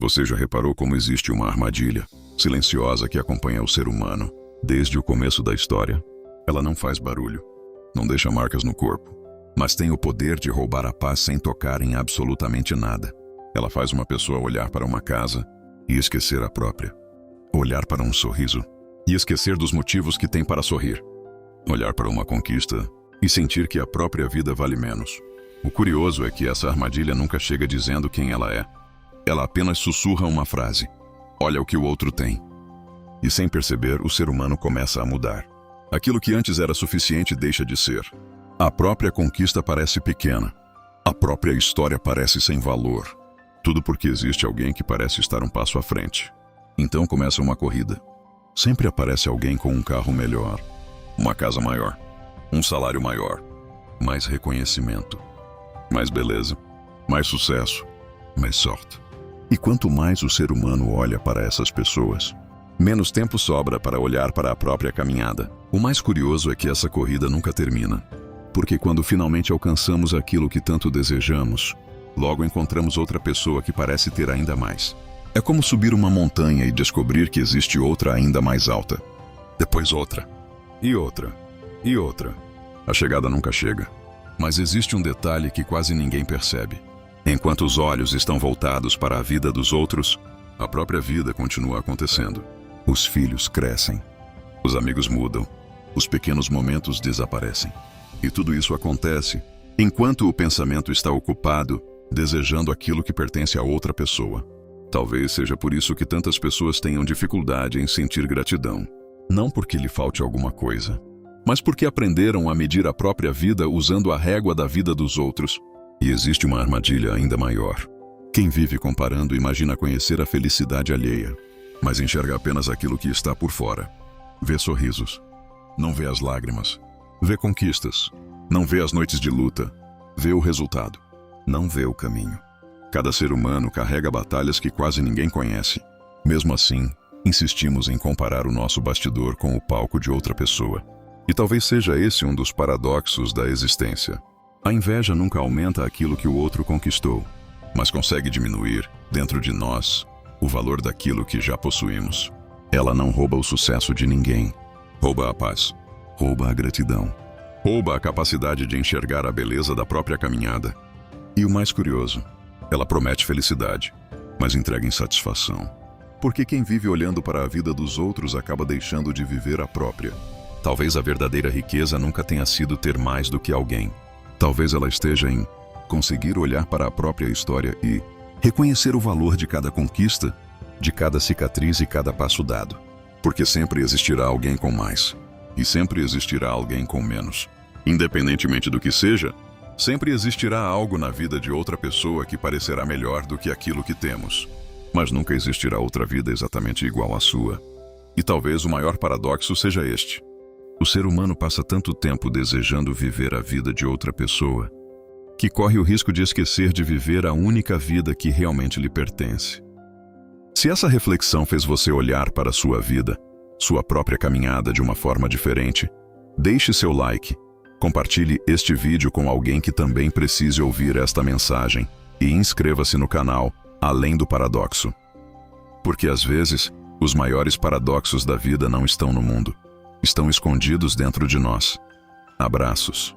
Você já reparou como existe uma armadilha silenciosa que acompanha o ser humano desde o começo da história? Ela não faz barulho, não deixa marcas no corpo, mas tem o poder de roubar a paz sem tocar em absolutamente nada. Ela faz uma pessoa olhar para uma casa e esquecer a própria. Olhar para um sorriso e esquecer dos motivos que tem para sorrir. Olhar para uma conquista e sentir que a própria vida vale menos. O curioso é que essa armadilha nunca chega dizendo quem ela é. Ela apenas sussurra uma frase: olha o que o outro tem. E sem perceber, o ser humano começa a mudar. Aquilo que antes era suficiente deixa de ser. A própria conquista parece pequena. A própria história parece sem valor. Tudo porque existe alguém que parece estar um passo à frente. Então começa uma corrida. Sempre aparece alguém com um carro melhor, uma casa maior, um salário maior, mais reconhecimento, mais beleza, mais sucesso, mais sorte. E quanto mais o ser humano olha para essas pessoas, menos tempo sobra para olhar para a própria caminhada. O mais curioso é que essa corrida nunca termina, porque quando finalmente alcançamos aquilo que tanto desejamos, logo encontramos outra pessoa que parece ter ainda mais. É como subir uma montanha e descobrir que existe outra ainda mais alta. Depois outra, e outra, e outra. A chegada nunca chega. Mas existe um detalhe que quase ninguém percebe. Enquanto os olhos estão voltados para a vida dos outros, a própria vida continua acontecendo. Os filhos crescem, os amigos mudam, os pequenos momentos desaparecem. E tudo isso acontece enquanto o pensamento está ocupado desejando aquilo que pertence a outra pessoa. Talvez seja por isso que tantas pessoas tenham dificuldade em sentir gratidão. Não porque lhe falte alguma coisa, mas porque aprenderam a medir a própria vida usando a régua da vida dos outros. E existe uma armadilha ainda maior. Quem vive comparando imagina conhecer a felicidade alheia, mas enxerga apenas aquilo que está por fora. Vê sorrisos, não vê as lágrimas. Vê conquistas, não vê as noites de luta. Vê o resultado, não vê o caminho. Cada ser humano carrega batalhas que quase ninguém conhece. Mesmo assim, insistimos em comparar o nosso bastidor com o palco de outra pessoa. E talvez seja esse um dos paradoxos da existência. A inveja nunca aumenta aquilo que o outro conquistou, mas consegue diminuir, dentro de nós, o valor daquilo que já possuímos. Ela não rouba o sucesso de ninguém. Rouba a paz. Rouba a gratidão. Rouba a capacidade de enxergar a beleza da própria caminhada. E o mais curioso, ela promete felicidade, mas entrega insatisfação. Porque quem vive olhando para a vida dos outros acaba deixando de viver a própria. Talvez a verdadeira riqueza nunca tenha sido ter mais do que alguém. Talvez ela esteja em conseguir olhar para a própria história e reconhecer o valor de cada conquista, de cada cicatriz e cada passo dado. Porque sempre existirá alguém com mais, e sempre existirá alguém com menos. Independentemente do que seja, sempre existirá algo na vida de outra pessoa que parecerá melhor do que aquilo que temos. Mas nunca existirá outra vida exatamente igual à sua. E talvez o maior paradoxo seja este. O ser humano passa tanto tempo desejando viver a vida de outra pessoa, que corre o risco de esquecer de viver a única vida que realmente lhe pertence. Se essa reflexão fez você olhar para a sua vida, sua própria caminhada de uma forma diferente, deixe seu like, compartilhe este vídeo com alguém que também precise ouvir esta mensagem e inscreva-se no canal Além do Paradoxo. Porque às vezes, os maiores paradoxos da vida não estão no mundo. Estão escondidos dentro de nós. Abraços.